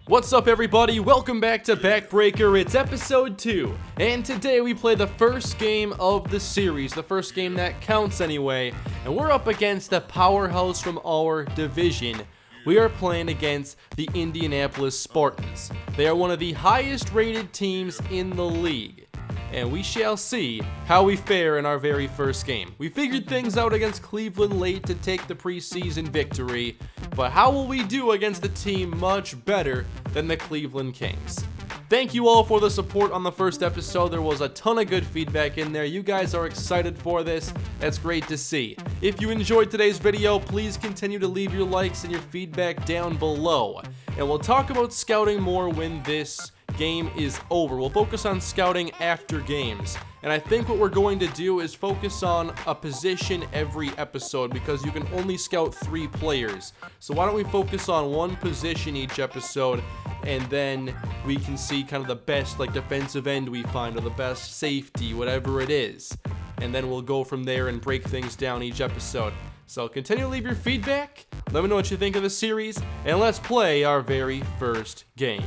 What's up everybody, welcome back to Backbreaker, it's episode 2, and today we play the first game of the series, the first game that counts anyway, and we're up against the powerhouse from our division. We are playing against the Indianapolis Spartans. They are one of the highest rated teams in the league, and we shall see how we fare in our very first game. We figured things out against Cleveland late to take the preseason victory, but how will we do against a team much better than the Cleveland Kings? Thank you all for the support on the first episode. There was a ton of good feedback in there. You guys are excited for this. That's great to see. If you enjoyed today's video, please continue to leave your likes and your feedback down below. And we'll talk about scouting more when this game is over. We'll focus on scouting after games. And I think what we're going to do is focus on a position every episode because you can only scout 3 players. So why don't we focus on one position each episode, and then we can see kind of the best like defensive end we find or the best safety, whatever it is. And then we'll go from there and break things down each episode. So continue to leave your feedback, let me know what you think of the series, and let's play our very first game.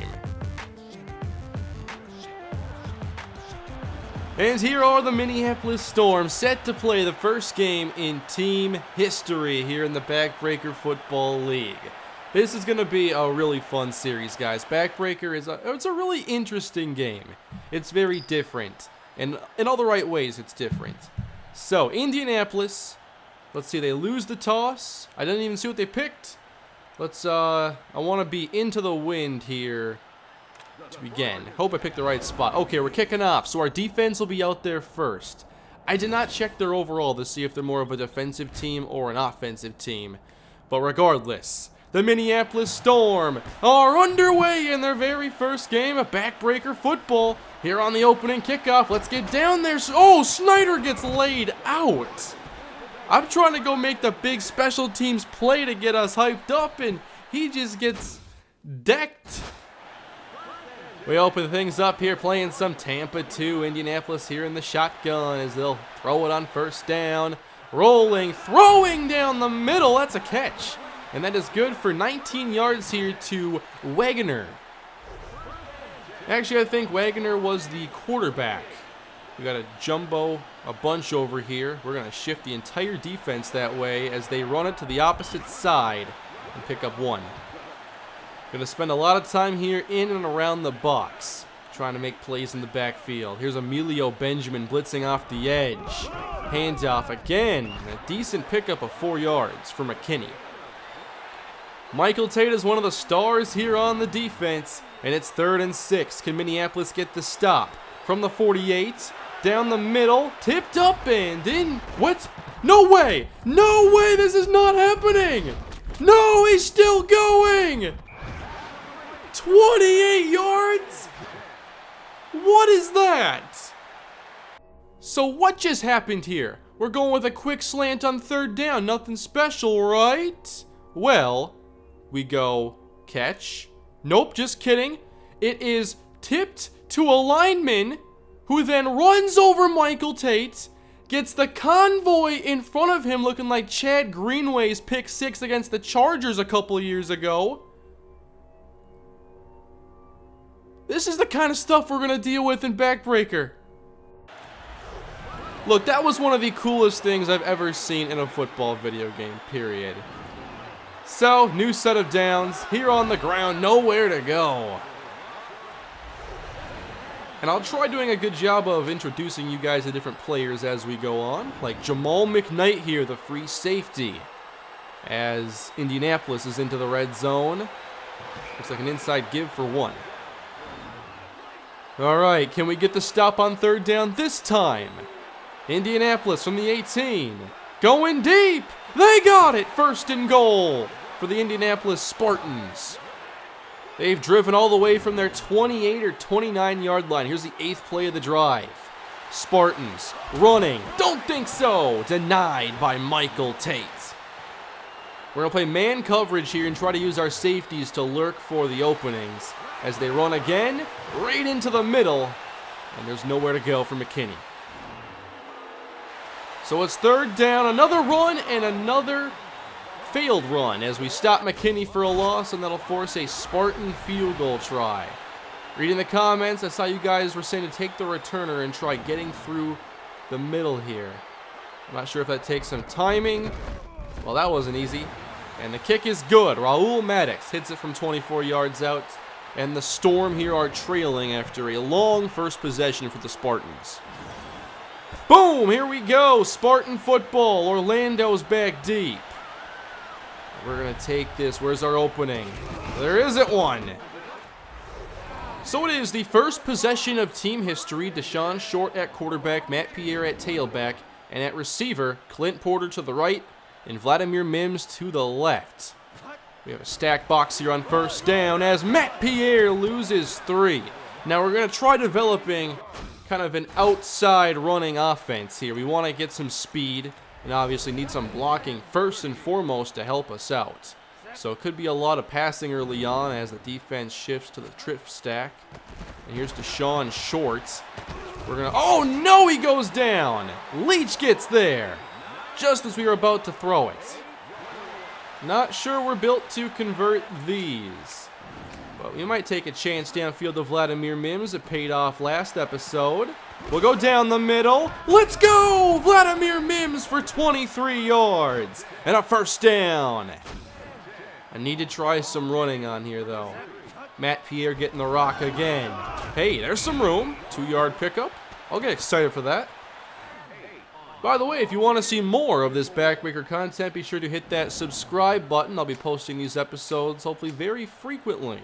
And here are the Minneapolis Storm, set to play the first game in team history here in the Backbreaker Football League. This is going to be a really fun series, guys. Backbreaker it's a really interesting game. It's very different, and in all the right ways it's different. So, Indianapolis, let's see, they lose the toss. I didn't even see what they picked. I want to be into the wind here to begin. Hope I picked the right spot. Okay, we're kicking off, so our defense will be out there first. I did not check their overall to see if they're more of a defensive team or an offensive team, but regardless, the Minneapolis Storm are underway in their very first game of Backbreaker football here on the opening kickoff. Let's get down there. Oh, Snyder gets laid out. I'm trying to go make the big special teams play to get us hyped up, and he just gets decked. We open things up here playing some Tampa 2. Indianapolis here in the shotgun as they'll throw it on first down. Rolling, throwing down the middle. That's a catch. And that is good for 19 yards here to Wagner. Actually, I think Wagner was the quarterback. We got a bunch over here. We're going to shift the entire defense that way as they run it to the opposite side and pick up 1. Going to spend a lot of time here in and around the box, trying to make plays in the backfield. Here's Emilio Benjamin blitzing off the edge. Handoff again. A decent pickup of 4 yards for McKinney. Michael Tate is one of the stars here on the defense, and it's 3rd and 6. Can Minneapolis get the stop? From the 48, down the middle, tipped up and in. What? No way! No way! This is not happening! No, he's still going! 28 yards? What is that? So what just happened here? We're going with a quick slant on 3rd down. Nothing special, right? Well, we go catch. Nope, just kidding. It is tipped to a lineman who then runs over Michael Tate, gets the convoy in front of him looking like Chad Greenway's pick 6 against the Chargers a couple of years ago. This is the kind of stuff we're going to deal with in Backbreaker. Look, that was one of the coolest things I've ever seen in a football video game, period. So, new set of downs, here on the ground, nowhere to go. And I'll try doing a good job of introducing you guys to different players as we go on. Like Jamal McKnight here, the free safety. As Indianapolis is into the red zone. Looks like an inside give for 1. Alright, can we get the stop on 3rd down this time? Indianapolis from the 18. Going deep! They got it! 1st and goal for the Indianapolis Spartans. They've driven all the way from their 28 or 29 yard line. Here's the 8th play of the drive. Spartans running. Don't think so! Denied by Michael Tate. We're going to play man coverage here and try to use our safeties to lurk for the openings. As they run again, right into the middle, and there's nowhere to go for McKinney. So it's 3rd down, another run, and another failed run as we stop McKinney for a loss, and that'll force a Spartan field goal try. Reading the comments, I saw you guys were saying to take the returner and try getting through the middle here. I'm not sure if that takes some timing. Well, that wasn't easy. And the kick is good. Raul Maddox hits it from 24 yards out. And the Storm here are trailing after a long first possession for the Spartans. Boom! Here we go. Spartan football. Orlando's back deep. We're going to take this. Where's our opening? There isn't one. So it is the first possession of team history. Deshaun Short at quarterback, Matt Pierre at tailback, and at receiver, Clint Porter to the right and Vladimir Mims to the left. We have a stack box here on first down as Matt Pierre loses 3. Now we're going to try developing kind of an outside running offense here. We want to get some speed and obviously need some blocking first and foremost to help us out. So it could be a lot of passing early on as the defense shifts to the trip stack. And here's Deshaun Short. We're going to... Oh, no, he goes down. Leach gets there just as we were about to throw it. Not sure we're built to convert these. But we might take a chance downfield to Vladimir Mims. It paid off last episode. We'll go down the middle. Let's go! Vladimir Mims for 23 yards. And a first down. I need to try some running on here, though. Matt Pierre getting the rock again. Hey, there's some room. 2-yard pickup. I'll get excited for that. By the way, if you want to see more of this Backbreaker content, be sure to hit that subscribe button. I'll be posting these episodes hopefully very frequently.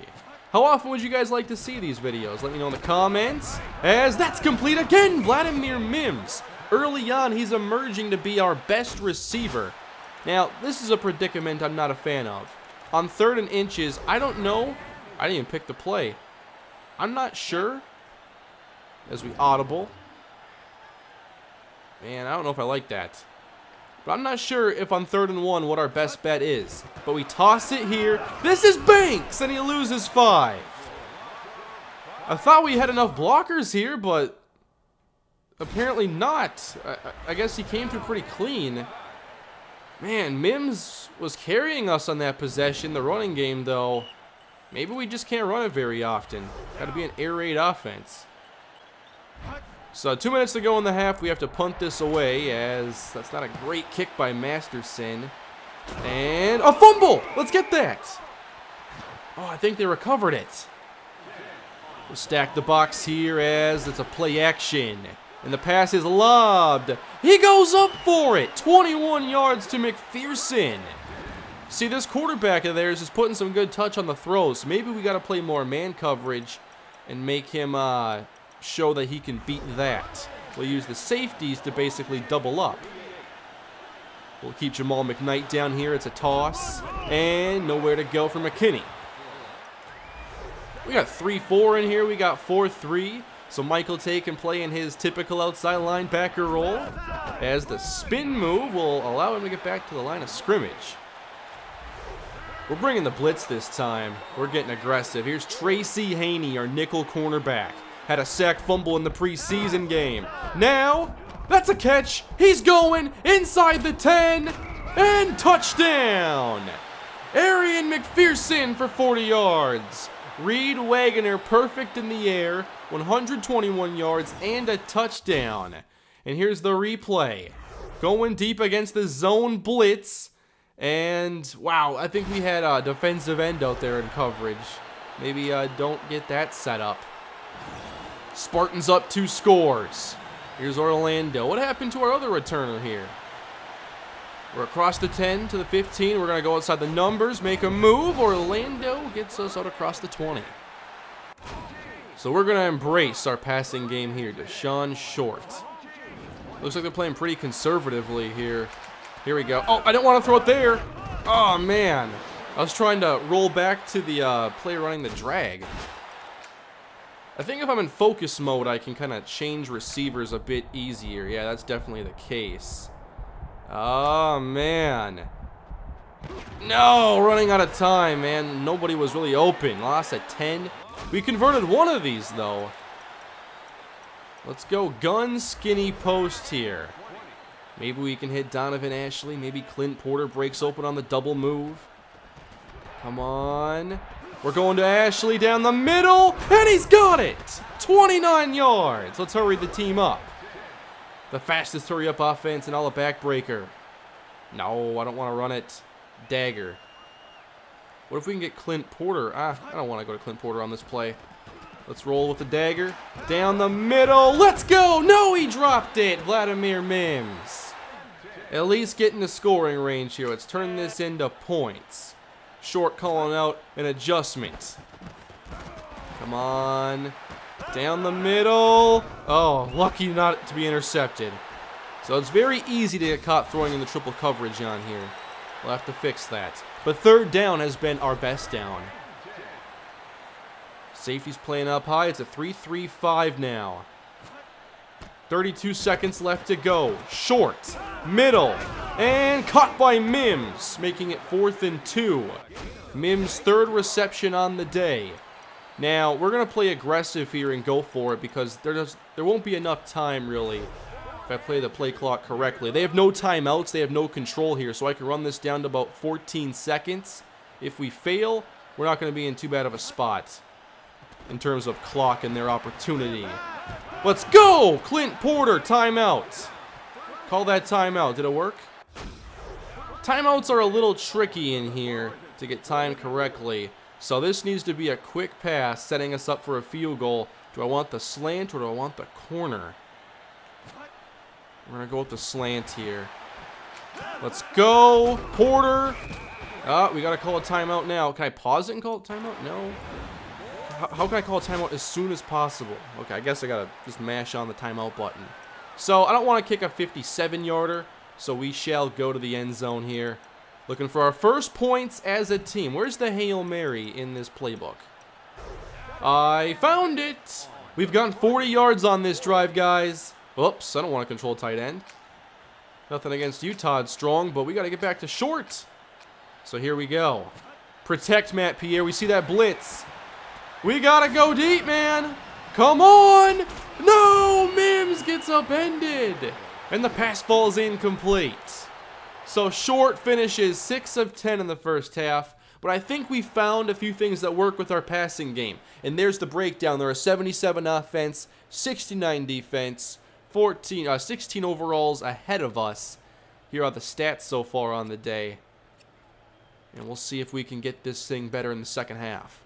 How often would you guys like to see these videos? Let me know in the comments. As that's complete again, Vladimir Mims. Early on, he's emerging to be our best receiver. Now, this is a predicament I'm not a fan of. On 3rd and inches, I don't know. I didn't even pick the play. I'm not sure. As we audible. Man, I don't know if I like that. But I'm not sure if on 3rd and 1 what our best bet is. But we toss it here. This is Banks, and he loses 5. I thought we had enough blockers here, but apparently not. I guess he came through pretty clean. Man, Mims was carrying us on that possession. The running game, though, maybe we just can't run it very often. Got to be an air raid offense. So 2 minutes to go in the half. We have to punt this away as that's not a great kick by Masterson. And a fumble. Let's get that. Oh, I think they recovered it. We'll stack the box here as it's a play action. And the pass is lobbed. He goes up for it. 21 yards to McPherson. See, this quarterback of theirs is putting some good touch on the throws. Maybe we got to play more man coverage and make him show that he can beat that. We'll use the safeties to basically double up. We'll keep Jamal McKnight down here. It's a toss. And nowhere to go for McKinney. We got 3-4 in here. We got 4-3. So Michael Tay can play in his typical outside linebacker role. As the spin move will allow him to get back to the line of scrimmage. We're bringing the blitz this time. We're getting aggressive. Here's Tracy Haney, our nickel cornerback. Had a sack fumble in the preseason game. Now, that's a catch. He's going inside the 10. And touchdown. Arian McPherson for 40 yards. Reed Wagoner perfect in the air. 121 yards and a touchdown. And here's the replay. Going deep against the zone blitz. And, wow, I think we had a defensive end out there in coverage. Maybe don't get that set up. Spartans up 2 scores. Here's Orlando. What happened to our other returner here? We're across the 10 to the 15. We're going to go outside the numbers, make a move. Orlando gets us out across the 20. So we're going to embrace our passing game here. Deshaun Short. Looks like they're playing pretty conservatively here. Here we go. Oh, I didn't want to throw it there. Oh, man. I was trying to roll back to the player running the drag. I think if I'm in focus mode, I can kind of change receivers a bit easier. Yeah, that's definitely the case. Oh, man. No, running out of time, man. Nobody was really open. Lost at 10. We converted one of these, though. Let's go gun skinny post here. Maybe we can hit Donovan Ashley. Maybe Clint Porter breaks open on the double move. Come on. We're going to Ashley down the middle, and he's got it! 29 yards. Let's hurry the team up. The fastest hurry-up offense in all of Backbreaker. No, I don't want to run it. Dagger. What if we can get Clint Porter? I don't want to go to Clint Porter on this play. Let's roll with the dagger. Down the middle. Let's go! No, he dropped it! Vladimir Mims. At least getting the scoring range here. Let's turn this into points. Short calling out an adjustment. Come on. Down the middle. Oh, lucky not to be intercepted. So it's very easy to get caught throwing in the triple coverage on here. We'll have to fix that. But third down has been our best down. Safety's playing up high. It's a 3-3-5 now. 32 seconds left to go. Short. Middle. And caught by Mims, making it 4th and 2. Mims' third reception on the day. Now, we're going to play aggressive here and go for it because there won't be enough time, really, if I play the play clock correctly. They have no timeouts. They have no control here, so I can run this down to about 14 seconds. If we fail, we're not going to be in too bad of a spot in terms of clock and their opportunity. Let's go! Clint Porter, timeout. Call that timeout. Did it work? Timeouts are a little tricky in here to get timed correctly. So this needs to be a quick pass, setting us up for a field goal. Do I want the slant or do I want the corner? We're going to go with the slant here. Let's go, Porter. We got to call a timeout now. Can I pause it and call it timeout? No. How can I call a timeout as soon as possible? Okay, I guess I got to just mash on the timeout button. So I don't want to kick a 57-yarder, so we shall go to the end zone here. Looking for our first points as a team. Where's the Hail Mary in this playbook? I found it. We've gotten 40 yards on this drive, guys. Oops, I don't want to control tight end. Nothing against you, Todd Strong, but we got to get back to short. So here we go. Protect Matt Pierre. We see that blitz. We got to go deep, man. Come on. No, Mims gets upended. And the pass falls incomplete. So short finishes 6 of 10 in the first half. But I think we found a few things that work with our passing game. And there's the breakdown. There are 77 offense, 69 defense, 16 overalls ahead of us. Here are the stats so far on the day. And we'll see if we can get this thing better in the second half.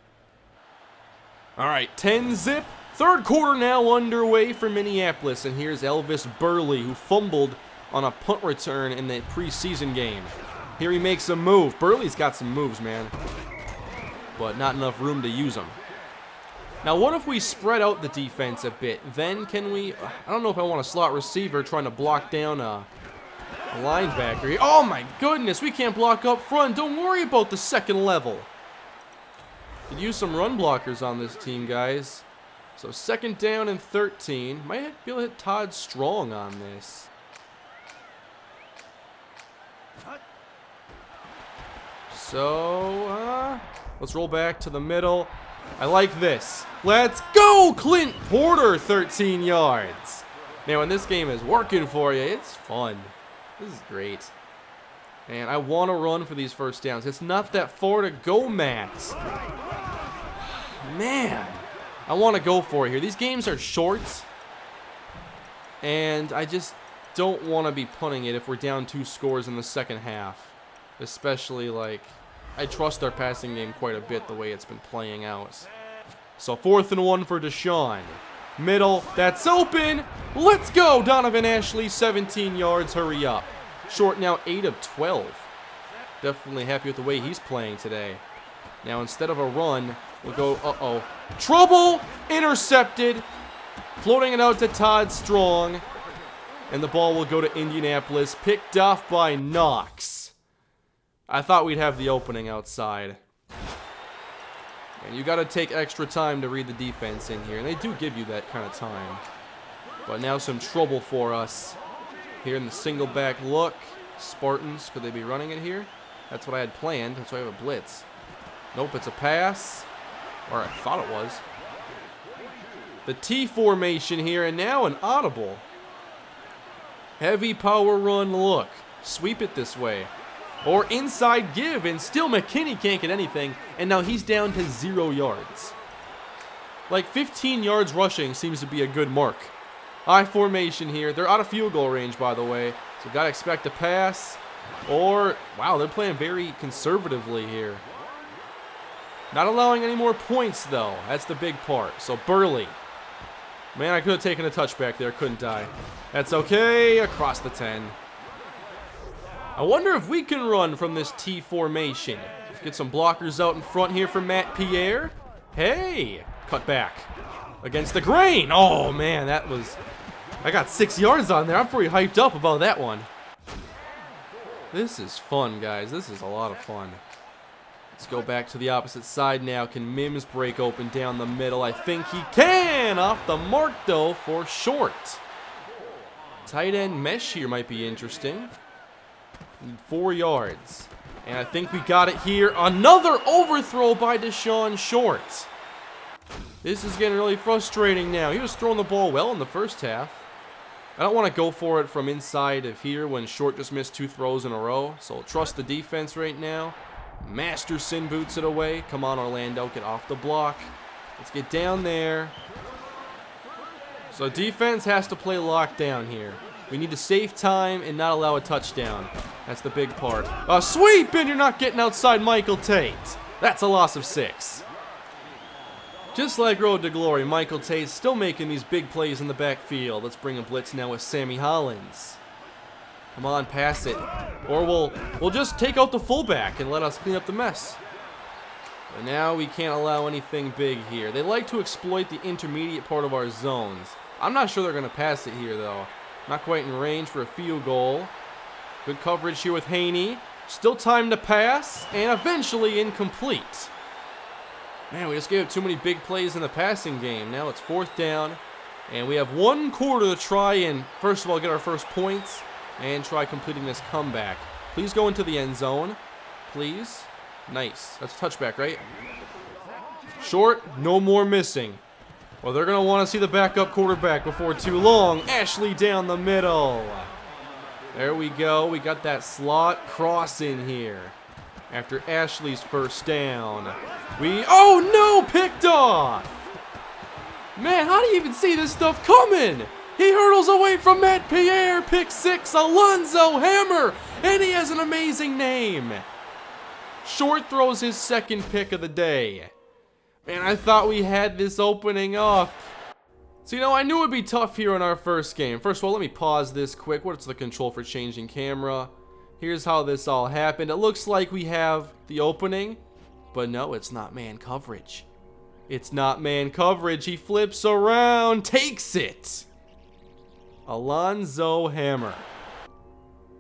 All right, 10-zip. Third quarter now underway for Minneapolis. And here's Elvis Burley, who fumbled on a punt return in the preseason game. Here he makes a move. Burley's got some moves, man, but not enough room to use them. Now, what if we spread out the defense a bit? Then can we... I don't know if I want a slot receiver trying to block down a linebacker here. Oh, my goodness. We can't block up front. Don't worry about the second level. Could use some run blockers on this team, guys. So, second down and 13. Might be able to hit Todd Strong on this. So, let's roll back to the middle. I like this. Let's go, Clint Porter, 13 yards. Now, when this game is working for you, it's fun. This is great. And I want to run for these first downs. It's not that far to go, Matt. Man, I want to go for it here. These games are short, and I just don't want to be punting it if we're down 2 scores in the second half. Especially, like, I trust our passing game quite a bit the way it's been playing out. So 4th and 1 for Deshaun. Middle, that's open. Let's go, Donovan Ashley, 17 yards, hurry up. Short now 8 of 12. Definitely happy with the way he's playing today. Now instead of a run, we'll go, trouble, intercepted. Floating it out to Todd Strong. And the ball will go to Indianapolis, picked off by Knox. I thought we'd have the opening outside. And you got to take extra time to read the defense in here. And they do give you that kind of time. But now some trouble for us. Here in the single back look. Spartans, could they be running it here? That's what I had planned. That's why I have a blitz. Nope, it's a pass. Or I thought it was. The T formation here, and now an audible. Heavy power run look. Sweep it this way. Or inside give, and still McKinney can't get anything. And now he's down to 0 yards. Like 15 yards rushing seems to be a good mark. I formation here. They're out of field goal range, by the way. So gotta expect a pass. Or, wow, they're playing very conservatively here. Not allowing any more points, though. That's the big part. So Burley. Man, I could have taken a touchback there. Couldn't die. That's okay. Across the 10. I wonder if we can run from this T formation. Let's get some blockers out in front here for Matt Pierre. Hey! Cut back. Against the grain. Oh, man, that was... I got 6 yards on there. I'm pretty hyped up about that one. This is fun, guys. This is a lot of fun. Let's go back to the opposite side now. Can Mims break open down the middle? I think he can. Off the mark, though, for short. Tight end mesh here might be interesting. 4 yards. And I think we got it here. Another overthrow by Deshaun Short. This is getting really frustrating now. He was throwing the ball well in the first half. I don't want to go for it from inside of here when Short just missed 2 throws in a row. So I'll trust the defense right now. Masterson boots it away. Come on, Orlando. Get off the block. Let's get down there. So defense has to play lockdown here. We need to save time and not allow a touchdown. That's the big part. A sweep, and you're not getting outside Michael Tate. That's a loss of 6. Just like Road to Glory, Michael Tate's still making these big plays in the backfield. Let's bring a blitz now with Sammy Hollins. Come on, pass it. Or we'll just take out the fullback and let us clean up the mess. But now we can't allow anything big here. They like to exploit the intermediate part of our zones. I'm not sure they're going to pass it here, though. Not quite in range for a field goal. Good coverage here with Haney. Still time to pass, and eventually incomplete. Man, we just gave up too many big plays in the passing game. Now it's 4th down, and we have 1 quarter to try and, first of all, get our first points and try completing this comeback. Please go into the end zone. Please. Nice. That's a touchback, right? Short, no more missing. Well, they're going to want to see the backup quarterback before too long. Ashley down the middle. There we go. We got that slot cross in here. After Ashley's first down. Oh no, picked off. Man, how do you even see this stuff coming? He hurdles away from Matt Pierre. Pick 6, Alonzo Hammer. And he has an amazing name. Short throws his 2nd pick of the day. Man, I thought we had this opening up. So, you know, I knew it would be tough here in our first game. First of all, let me pause this quick. What's the control for changing camera? Here's how this all happened. It looks like we have the opening, but no, it's not man coverage. It's not man coverage. He flips around, takes it. Alonzo Hammer.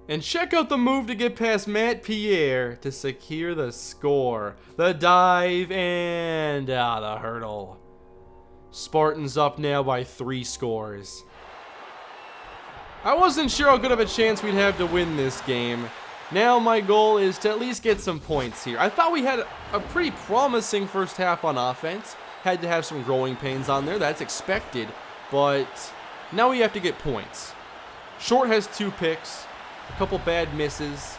And check out the move to get past Matt Pierre to secure the score. The dive and the hurdle. Spartans up now by 3 scores. I wasn't sure how good of a chance we'd have to win this game. Now my goal is to at least get some points here. I thought we had a pretty promising first half on offense. Had to have some growing pains on there. That's expected. But now we have to get points. Short has 2 picks. A couple bad misses.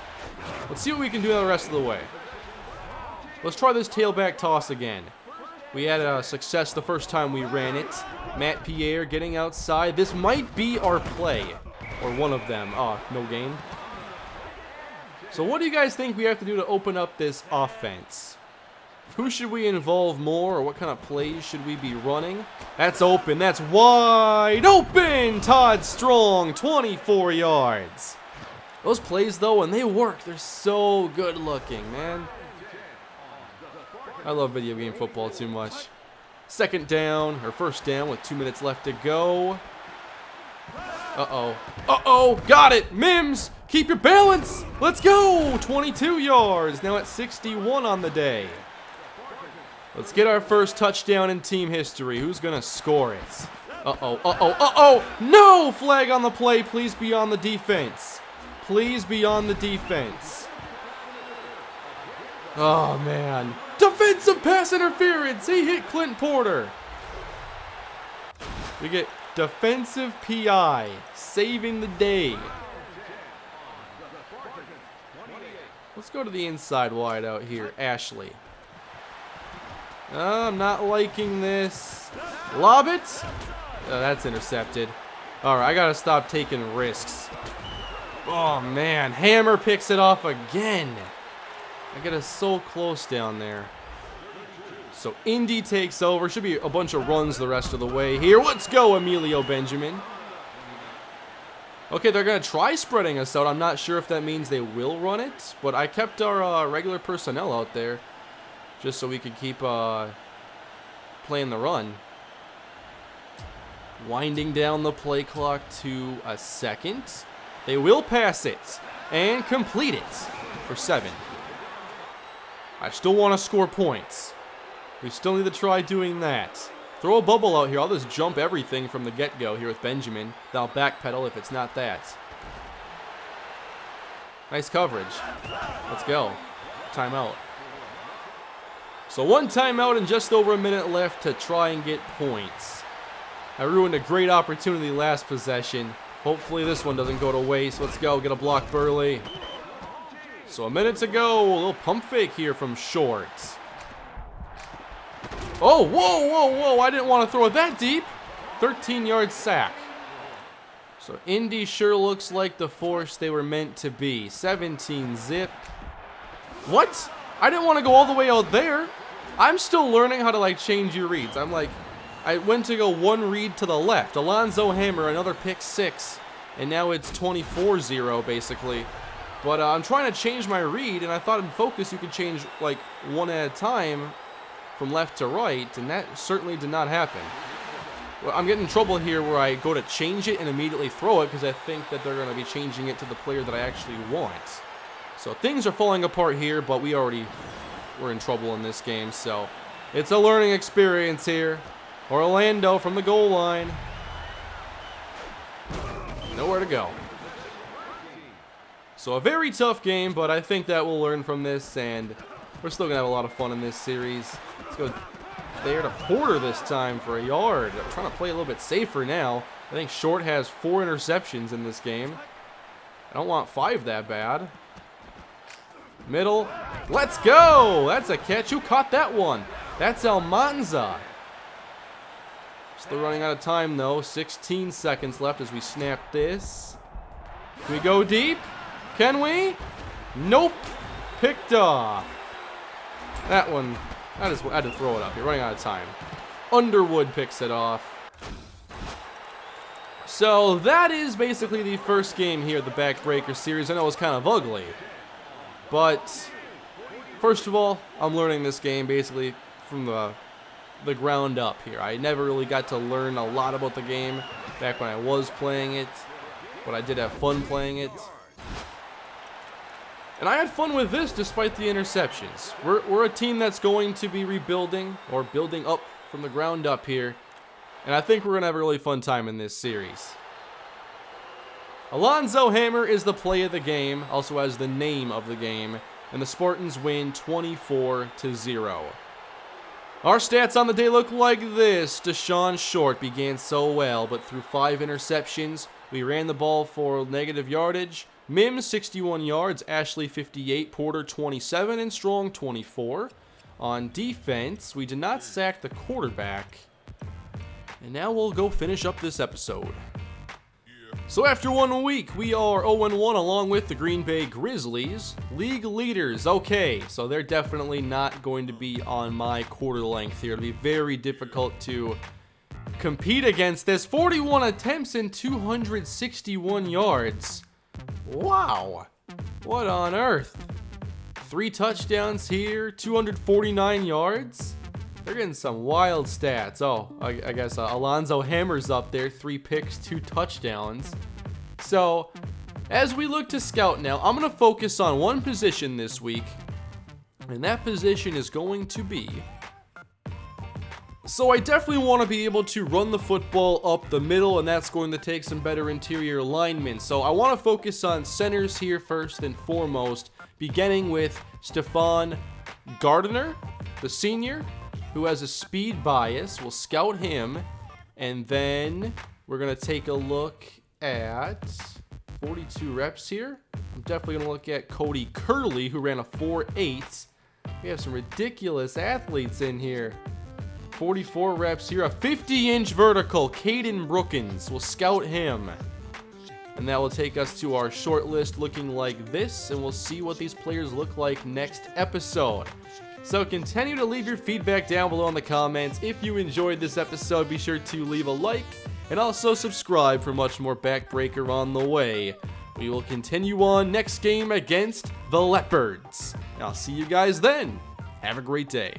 Let's see what we can do the rest of the way. Let's try this tailback toss again. We had a success the first time we ran it. Matt Pierre getting outside. This might be our play. Or one of them. Oh, no gain. So what do you guys think we have to do to open up this offense? Who should we involve more, or what kind of plays should we be running? That's open. That's wide open. Todd Strong, 24 yards. Those plays, though, when they work, they're so good looking, man. I love video game football too much. 2nd down, or 1st down with 2 minutes left to go. Uh-oh. Uh-oh, got it. Mims, keep your balance. Let's go. 22 yards, now at 61 on the day. Let's get our first touchdown in team history. Who's going to score it? Uh-oh, uh-oh, uh-oh. No, flag on the play. Please be on the defense. Please be on the defense. Oh, man. Defensive pass interference. He hit Clint Porter. We get Defensive PI, saving the day. Let's go to the inside wide out here, Ashley. I'm not liking this. Lob it. Oh, that's intercepted. All right, I gotta stop taking risks. Oh man, Hammer picks it off again. I get us so close down there. So Indy takes over. Should be a bunch of runs the rest of the way here. Let's go, Emilio Benjamin. Okay, they're going to try spreading us out. I'm not sure if that means they will run it, but I kept our regular personnel out there just so we could keep playing the run. Winding down the play clock to a second. They will pass it and complete it for 7. I still want to score points. We still need to try doing that. Throw a bubble out here. I'll just jump everything from the get-go here with Benjamin. Then I'll backpedal if it's not that. Nice coverage. Let's go. Timeout. So 1 timeout and just over a minute left to try and get points. I ruined a great opportunity last possession. Hopefully this one doesn't go to waste. Let's go. Get a block, Burley. So a minute to go. A little pump fake here from Shorts. Oh, whoa, whoa, whoa. I didn't want to throw it that deep. 13-yard sack. So Indy sure looks like the force they were meant to be. 17 zip. What? I didn't want to go all the way out there. I'm still learning how to, like, change your reads. I'm like, I went to go 1 read to the left. Alonzo Hammer, another pick 6. And now it's 24-0, basically. But I'm trying to change my read, and I thought in focus you could change, like, 1 at a time from left to right, and that certainly did not happen. Well, I'm getting in trouble here where I go to change it and immediately throw it because I think that they're going to be changing it to the player that I actually want. So things are falling apart here, but we already were in trouble in this game, so it's a learning experience here. Orlando from the goal line. Nowhere to go. So a very tough game, but I think that we'll learn from this, and we're still going to have a lot of fun in this series. Let's go there to Porter this time for a yard. I'm trying to play a little bit safer now. I think Short has 4 interceptions in this game. I don't want 5 that bad. Middle. Let's go! That's a catch. Who caught that one? That's Almanza. Still running out of time, though. 16 seconds left as we snap this. Can we go deep? Can we? Nope. Picked off. That one, I had to throw it up. You're running out of time. Underwood picks it off. So that is basically the first game here at the Backbreaker series. I know it's kind of ugly, but first of all, I'm learning this game basically from the ground up here. I never really got to learn a lot about the game back when I was playing it, but I did have fun playing it. And I had fun with this despite the interceptions. We're a team that's going to be rebuilding or building up from the ground up here. And I think we're going to have a really fun time in this series. Alonzo Hammer is the play of the game, also has the name of the game. And the Spartans win 24-0. Our stats on the day look like this. Deshaun Short began so well, but through 5 interceptions, we ran the ball for negative yardage. Mims 61 yards, Ashley 58, Porter 27, and Strong 24. On defense, we did not sack the quarterback. And now we'll go finish up this episode. So after 1 week, we are 0-1 along with the Green Bay Grizzlies. League leaders, okay, so they're definitely not going to be on my quarter length here. It'll be very difficult to compete against this. 41 attempts and 261 yards. Wow, what on earth? 3 touchdowns here, 249 yards. They're getting some wild stats. Oh, I guess Alonzo Hammer's up there, 3 picks, 2 touchdowns. So, as we look to scout now, I'm going to focus on one position this week, and that position is going to be... So I definitely want to be able to run the football up the middle, and that's going to take some better interior linemen. So I want to focus on centers here first and foremost, beginning with Stephon Gardner, the senior, who has a speed bias. We'll scout him, and then we're going to take a look at 42 reps here. I'm definitely going to look at Cody Curley, who ran a 4.8. We have some ridiculous athletes in here. 44 reps here, a 50-inch vertical. Caden Brookins, we'll scout him. And that will take us to our short list looking like this, and we'll see what these players look like next episode. So continue to leave your feedback down below in the comments. If you enjoyed this episode, be sure to leave a like, and also subscribe for much more Backbreaker on the way. We will continue on next game against the Leopards. And I'll see you guys then. Have a great day.